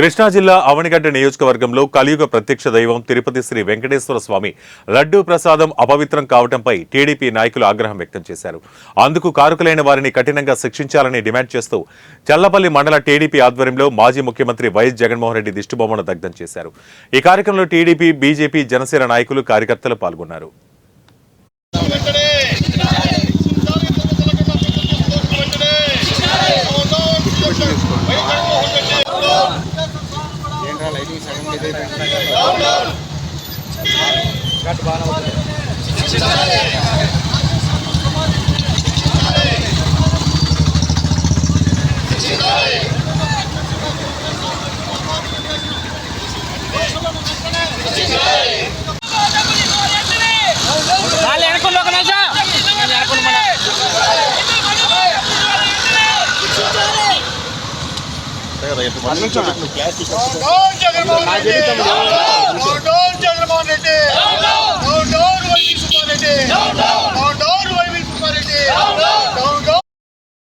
కృష్ణా జిల్లా అవనిగడ్డ నియోజకవర్గంలో కలియుగ ప్రత్యక్ష దైవం తిరుపతి శ్రీ వెంకటేశ్వర స్వామి లడ్డూ ప్రసాదం అపవిత్రం కావడంపై టీడీపీ నాయకులు ఆగ్రహం వ్యక్తం చేశారు. అందుకు కారకులైన వారిని కఠినంగా శిక్షించాలని డిమాండ్ చేస్తూ చల్లపల్లి మండల టీడీపీ ఆధ్వర్యంలో మాజీ ముఖ్యమంత్రి వైఎస్ జగన్మోహన్ రెడ్డి దిష్టిబొమ్మను దగ్ధం చేశారు. ఈ కార్యక్రమంలో టీడీపీ, బీజేపీ, జనసేన నాయకులు, కార్యకర్తలు పాల్గొన్నారు.